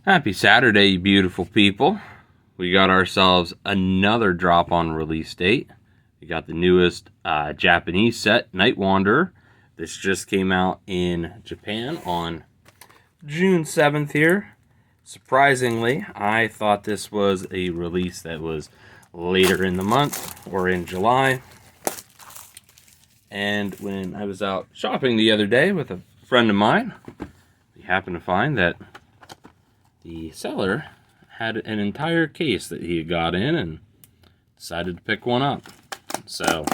Happy Saturday, you beautiful people. We got ourselves another drop on release date. We got the newest Japanese set, Night Wanderer. This just came out in Japan on June 7th here. Surprisingly, I thought this was a release that was later in the month or in July. And when I was out shopping the other day with a friend of mine, we happened to find that the seller had an entire case that he had got in and decided to pick one up. So,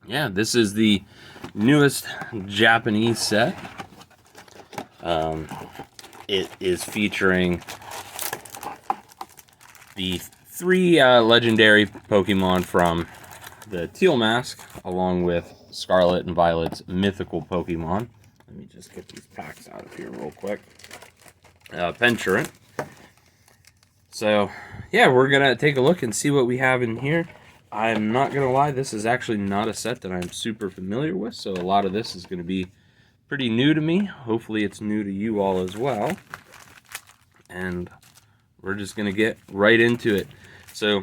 yeah, this is the newest Japanese set. It is featuring the three legendary Pokemon from the Teal Mask, along with Scarlet and Violet's mythical Pokemon. Let me just get these packs out of here real quick. Pentsurant. So, yeah, we're going to take a look and see what we have in here. I'm not going to lie, this is actually not a set that I'm super familiar with, so a lot of this is going to be pretty new to me. Hopefully it's new to you all as well. And we're just going to get right into it. So,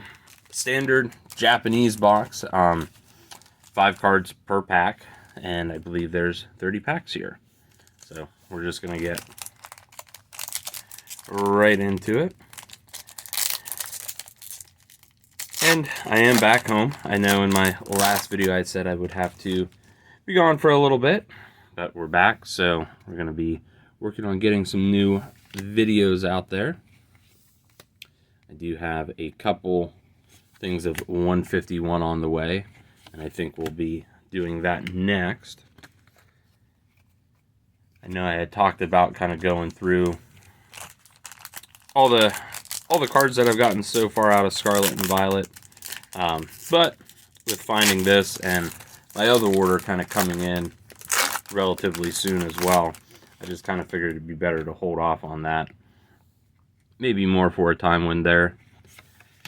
standard Japanese box, 5 cards per pack, and I believe there's 30 packs here. So, we're just going to get right into it. And I am back home. I know in my last video I said I would have to be gone for a little bit, but we're back, so we're going to be working on getting some new videos out there. I do have a couple things of 151 on the way, and I think we'll be doing that next. I know I had talked about kind of going through all the cards that I've gotten so far out of Scarlet and Violet, but with finding this and my other order kind of coming in relatively soon as well, I just kind of figured it'd be better to hold off on that. Maybe more for a time when there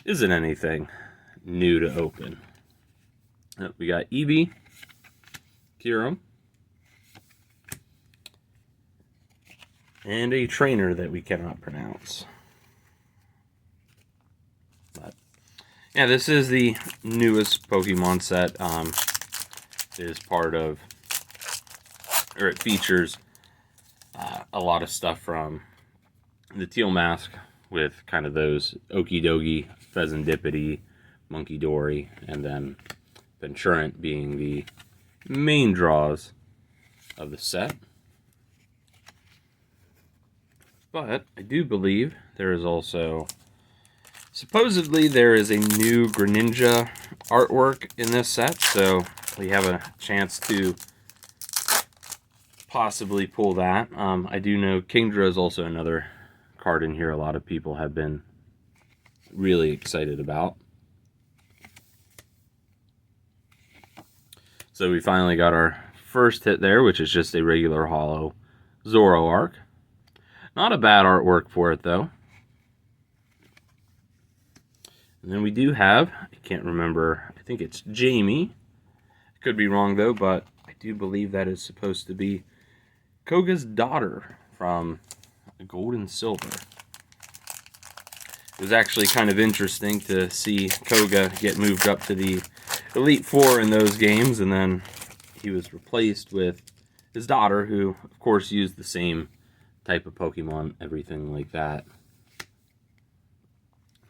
isn't anything new to open. We got Eevee, Kyurem, and a trainer that we cannot pronounce. But yeah, this is the newest Pokemon set. It is part of, or it features a lot of stuff from the Teal Mask, with kind of those Okidogi, Pheasantipiti, Munkidori, and then Pentsurant being the main draws of the set. But I do believe there is also, supposedly there is a new Greninja artwork in this set, so we have a chance to possibly pull that. I do know Kingdra is also another card in here a lot of people have been really excited about. So we finally got our first hit there, which is just a regular holo Zoroark. Not a bad artwork for it, though. And then we do have, I can't remember, I think it's Jamie. Could be wrong, though, but I do believe that is supposed to be Koga's daughter from Gold and Silver. It was actually kind of interesting to see Koga get moved up to the Elite Four in those games, and then he was replaced with his daughter, who, of course, used the same type of Pokemon, everything like that.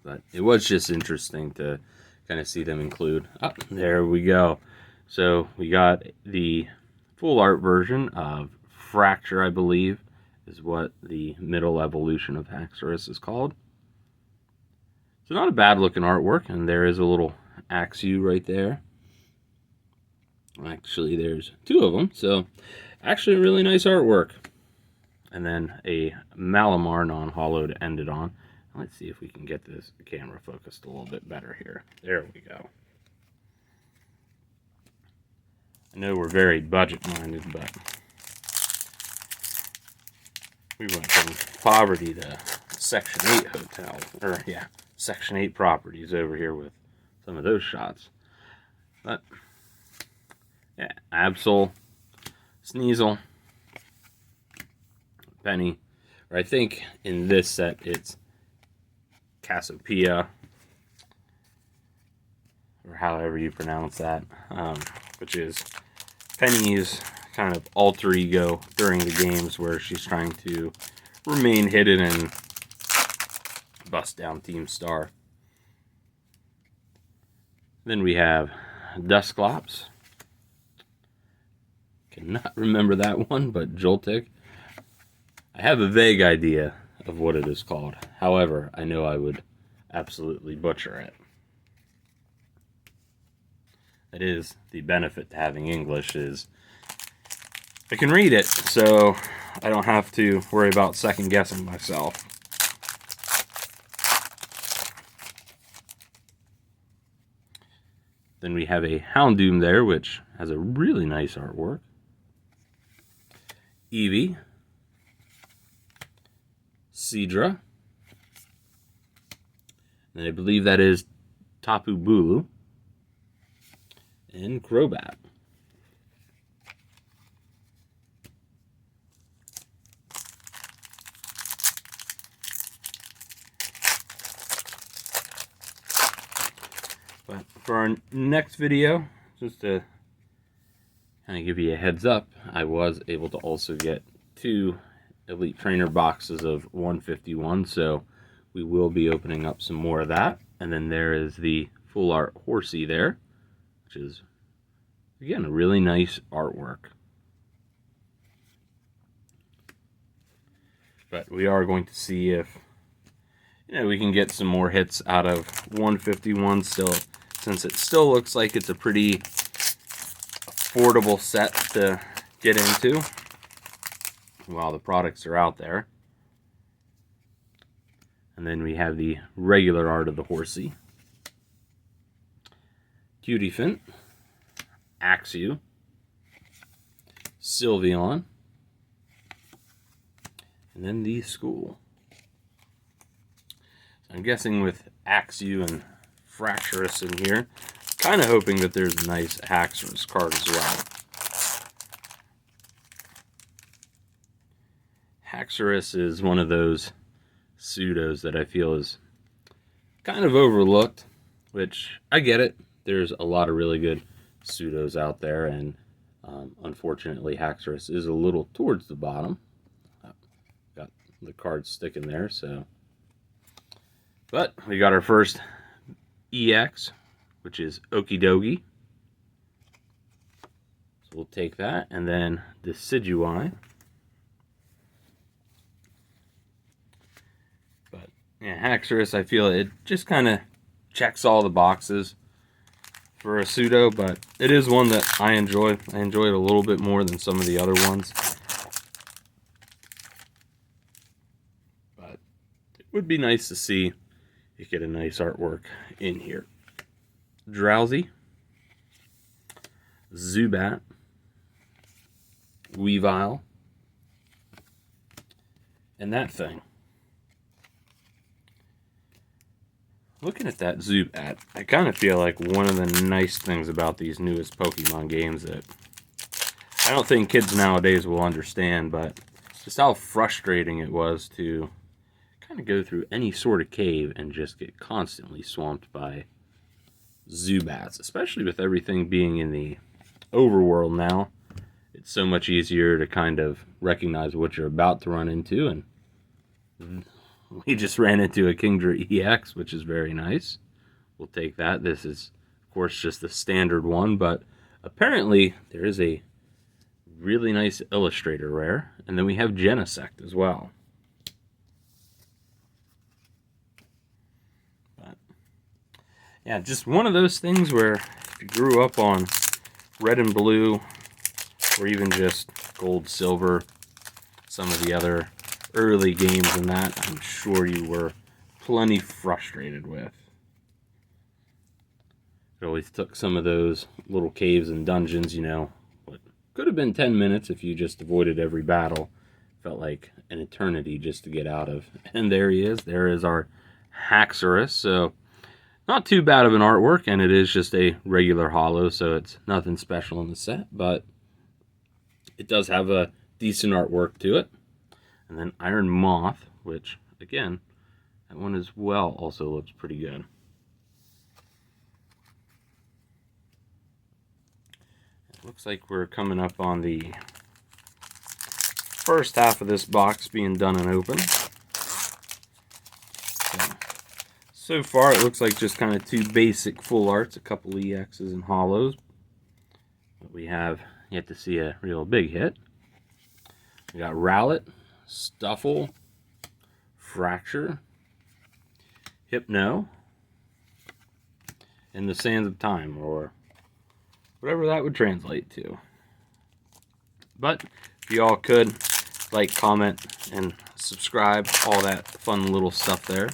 But it was just interesting to kind of see them include. Oh, there we go. So we got the full art version of Fracture, I believe, is what the middle evolution of Haxorus is called. So not a bad looking artwork, and there is a little Axew right there. Actually, there's 2 of them, so actually a really nice artwork. And then a Malamar non-holo to end it on. Let's see if we can get this camera focused a little bit better here. There we go. I know we're very budget-minded, but we went from poverty to Section 8 hotel, or yeah, Section 8 properties over here with some of those shots. But yeah, Absol, Sneasel, Penny, Or I think in this set it's Cassiopeia, or however you pronounce that, which is Penny's kind of alter ego during the games where she's trying to remain hidden and bust down Team Star. Then we have Dusclops. Cannot remember that one, but Joltik. I have a vague idea of what it is called. However, I know I would absolutely butcher it. That is the benefit to having English, is I can read it, so I don't have to worry about second guessing myself. Then we have a Houndoom there, which has a really nice artwork. Eevee. Seadra. And I believe that is Tapu Bulu. And Crobat. But for our next video, just to kind of give you a heads up, I was able to also get 2 Elite Trainer boxes of 151, so we will be opening up some more of that. And then there is the full art Horsey there, which is, again, a really nice artwork. But we are going to see if, we can get some more hits out of 151 still, since it still looks like it's a pretty affordable set to get into while the products are out there. And then we have the regular art of the Horsey. Cutiefant, Axew, Sylveon, and then the School. So I'm guessing with Axew and Fracturus in here, kind of hoping that there's a nice Haxorus card as well. Haxorus is one of those pseudos that I feel is kind of overlooked, which I get it. There's a lot of really good pseudos out there, and unfortunately Haxorus is a little towards the bottom. Got the card sticking there, so. But we got our first EX, which is Okidogi. So we'll take that, and then Decidueye. But yeah, Haxorus, I feel it just kind of checks all the boxes for a pseudo, but it is one that I enjoy. I enjoy it a little bit more than some of the other ones. But it would be nice to see you get a nice artwork in here. Drowsy, Zubat, Weavile, and that thing. Looking at that Zubat, I kind of feel like one of the nice things about these newest Pokemon games that I don't think kids nowadays will understand, but just how frustrating it was to kind of go through any sort of cave and just get constantly swamped by Zubats, especially with everything being in the overworld now. It's so much easier to kind of recognize what you're about to run into, and we just ran into a Kingdra EX, which is very nice. We'll take that. This is, of course, just the standard one, but apparently there is a really nice Illustrator rare, and then we have Genesect as well. But yeah, just one of those things where if you grew up on Red and Blue, or even just Gold, Silver, some of the other early games in that, I'm sure you were plenty frustrated with. It always took some of those little caves and dungeons, what could have been 10 minutes if you just avoided every battle. Felt like an eternity just to get out of. And there he is. There is our Haxorus. So not too bad of an artwork, and it is just a regular holo, so it's nothing special in the set, but it does have a decent artwork to it. And then Iron Moth, which, again, that one as well also looks pretty good. It looks like we're coming up on the first half of this box being done and open. So far, it looks like just kind of two basic full arts, a couple EXs and holos. But we have yet to see a real big hit. We got Rowlet, Stuffle, Fracture, Hypno, and the Sands of Time, or whatever that would translate to. But if you all could like, comment, and subscribe, all that fun little stuff there.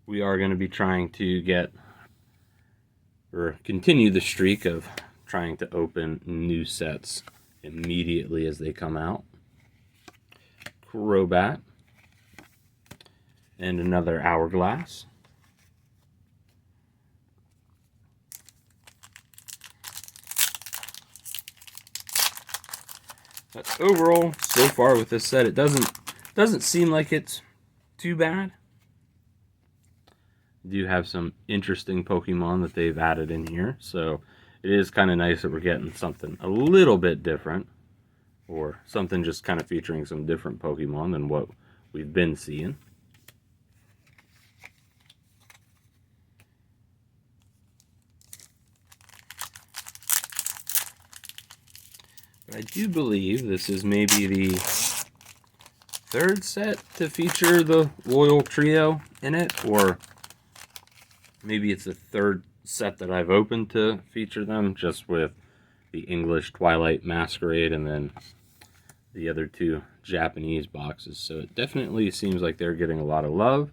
We are going to be trying to get, or continue the streak of trying to open new sets immediately as they come out. Crobat. And another Hourglass. But overall, so far with this set, it doesn't seem like it's too bad. Do have some interesting Pokemon that they've added in here, so it is kind of nice that we're getting something a little bit different, or something just kind of featuring some different Pokemon than what we've been seeing. But I do believe this is maybe the third set to feature the Royal Trio in it, or maybe it's the third set that I've opened to feature them, just with the English Twilight Masquerade and then the other two Japanese boxes. So it definitely seems like they're getting a lot of love.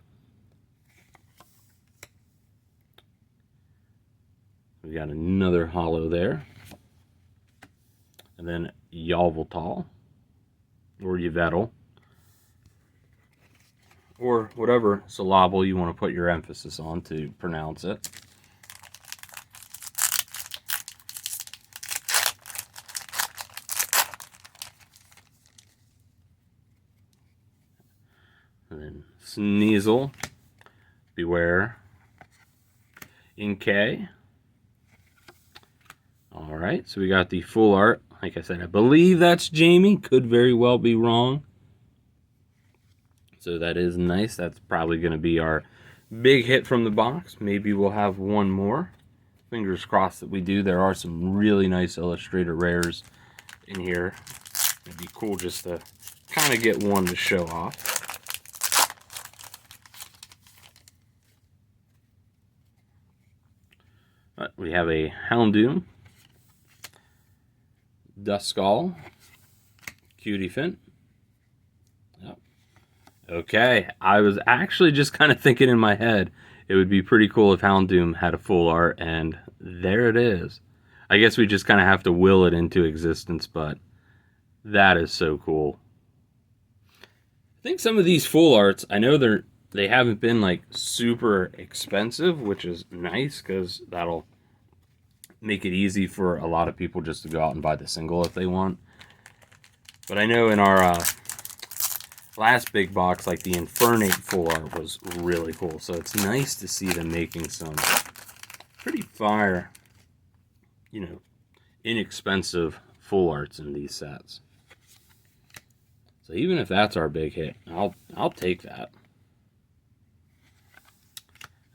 We got another holo there. And then Yveltal, or Yveltal, or whatever syllable you want to put your emphasis on to pronounce it. And then Sneasel, Beware, Inkay. Alright, so we got the full art. Like I said, I believe that's Jamie. Could very well be wrong. So that is nice. That's probably going to be our big hit from the box. Maybe we'll have one more. Fingers crossed that we do. There are some really nice Illustrator rares in here. It'd be cool just to kind of get one to show off. But we have a Houndoom, Duskull, Cutiefant. Yep. Okay, I was actually just kind of thinking in my head it would be pretty cool if Houndoom had a full art, and there it is. I guess we just kind of have to will it into existence, but that is so cool. I think some of these full arts, I know they haven't been like super expensive, which is nice because that'll make it easy for a lot of people just to go out and buy the single if they want. But I know in our last big box, like the Infernape full art was really cool. So it's nice to see them making some pretty fire, you know, inexpensive full arts in these sets. So even if that's our big hit, I'll take that.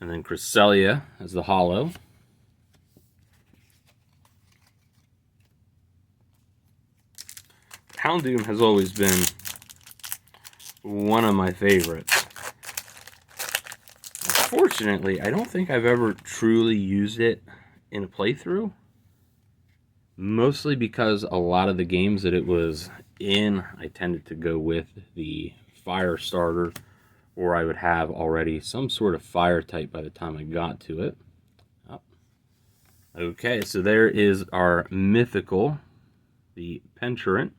And then Cresselia as the holo. Houndoom has always been one of my favorites. Unfortunately, I don't think I've ever truly used it in a playthrough. Mostly because a lot of the games that it was in, I tended to go with the fire starter, or I would have already some sort of fire type by the time I got to it. Oh. Okay, so there is our mythical, the Penturant.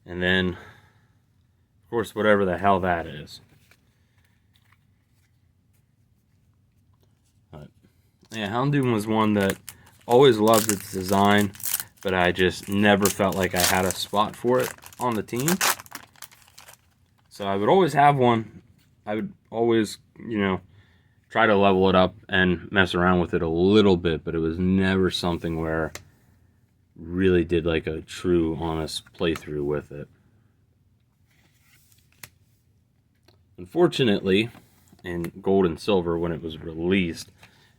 And then, of course, whatever the hell that is. But, yeah, Houndoom was one that always loved its design, but I just never felt like I had a spot for it on the team. So I would always have one. I would always, try to level it up and mess around with it a little bit, but it was never something where really did like a true, honest playthrough with it. Unfortunately, in Gold and Silver, when it was released,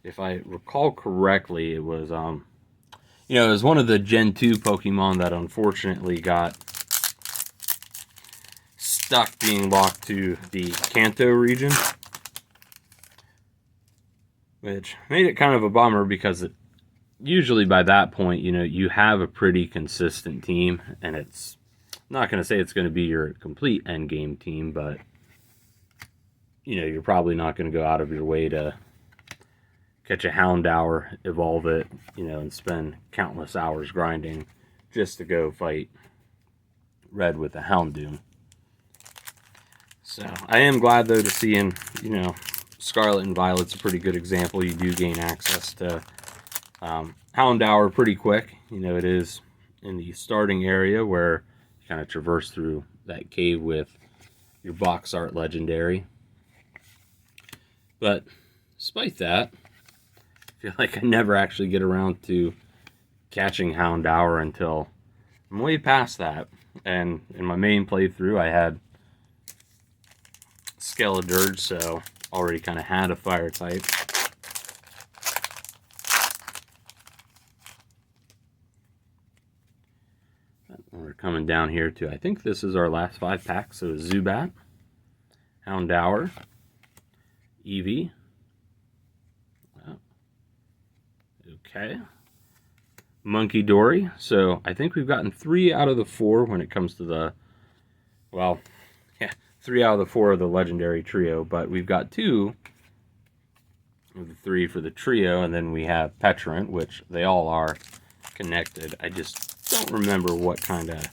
if I recall correctly, it was it was one of the Gen 2 Pokemon that unfortunately got stuck being locked to the Kanto region, which made it kind of a bummer because usually by that point, you have a pretty consistent team, and it's I'm not going to say it's going to be your complete end game team, but you're probably not going to go out of your way to catch a Houndour, evolve it, and spend countless hours grinding just to go fight Red with a Houndoom. So I am glad though to see in, Scarlet and Violet's a pretty good example. You do gain access to Houndour pretty quick. It is in the starting area where you kind of traverse through that cave with your box art legendary. But despite that, I feel like I never actually get around to catching Houndour until I'm way past that. And in my main playthrough, I had Skeledirge, so already kind of had a fire type. We're coming down here to, I think this is our last 5 packs. So Zubat, Houndour, Eevee. Okay. Munkidori. So I think we've gotten 3 out of the 4 when it comes to the, 3 out of the 4 of the legendary trio, but we've got 2 of the 3 for the trio, and then we have Petrant, which they all are connected. I just don't remember what kind of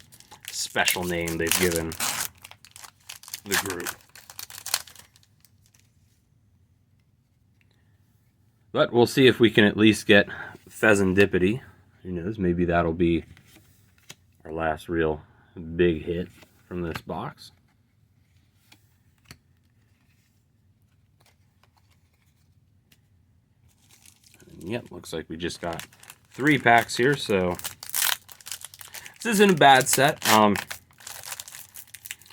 special name they've given the group. But we'll see if we can at least get Fezandipiti. Who knows, maybe that'll be our last real big hit from this box. And yep, looks like we just got 3 packs here, so this isn't a bad set. I've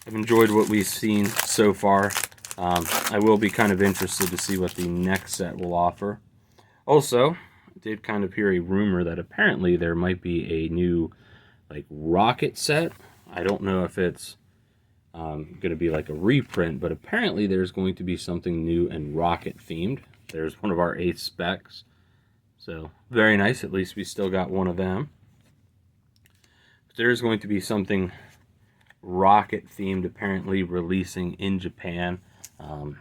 enjoyed what we've seen so far. I will be kind of interested to see what the next set will offer. Also, I did kind of hear a rumor that apparently there might be a new rocket set. I don't know if it's going to be like a reprint, but apparently there's going to be something new and rocket themed. There's one of our 8 specs. So very nice, at least we still got one of them. But there's going to be something rocket themed apparently releasing in Japan. From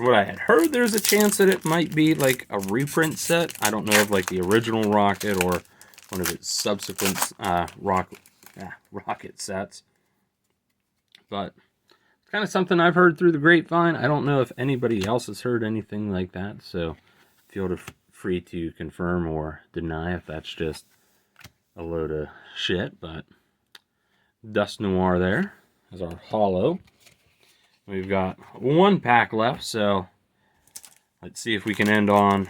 what I had heard, there's a chance that it might be like a reprint set. I don't know if like the original Rocket or one of its subsequent Rocket sets. But it's kind of something I've heard through the grapevine. I don't know if anybody else has heard anything like that, so feel free to confirm or deny if that's just a load of shit. But Dusknoir there is our holo. We've got 1 pack left, so let's see if we can end on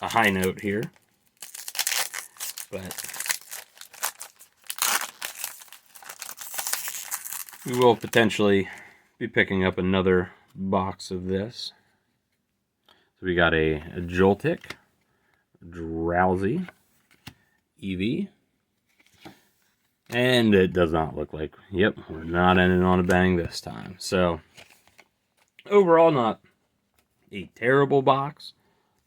a high note here. But we will potentially be picking up another box of this. So we got a Joltik, Drowsy, Eevee, and it does not look like, yep, we're not ending on a bang this time. So overall, not a terrible box.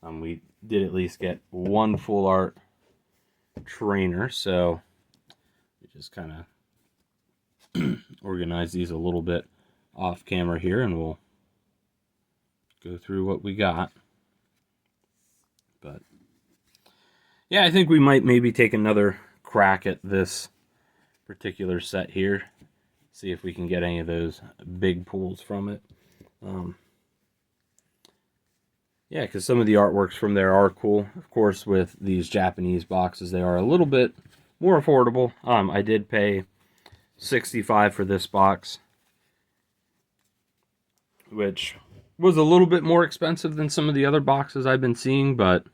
We did at least get 1 full art trainer, so we just kind of organize these a little bit off camera here, and we'll go through what we got. But yeah, I think we might maybe take another crack at this particular set here, see if we can get any of those big pulls from it. Yeah, because some of the artworks from there are cool. Of course, with these Japanese boxes, they are a little bit more affordable. I did pay $65 for this box, which was a little bit more expensive than some of the other boxes I've been seeing, but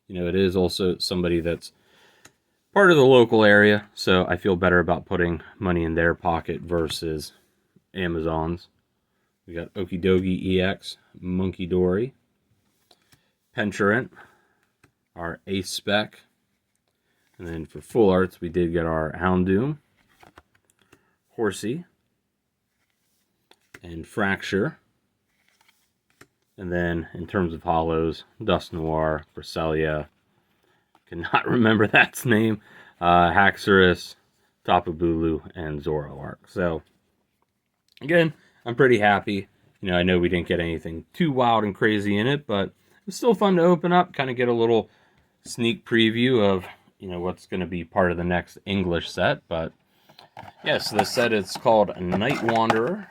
it is also somebody that's part of the local area, so I feel better about putting money in their pocket versus Amazon's. We got Okidogi EX, Monkey Dory, Penturant, our Ace Spec, and then for full arts we did get our Houndoom, Horsey, and Fracture. And then in terms of hollows, Dust Noir, Cresselia, cannot remember that's name, Haxorus, Tapu Bulu, and Zoroark. So again, I'm pretty happy. I know we didn't get anything too wild and crazy in it, but it's still fun to open up, kind of get a little sneak preview of what's going to be part of the next English set. But yeah, so the set is called Night Wanderer.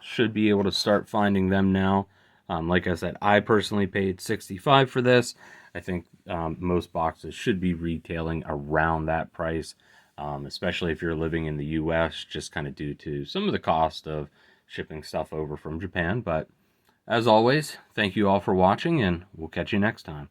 Should be able to start finding them now. Like I said, I personally paid $65 for this. I think most boxes should be retailing around that price, especially if you're living in the U.S., just kind of due to some of the cost of shipping stuff over from Japan. But as always, thank you all for watching, and we'll catch you next time.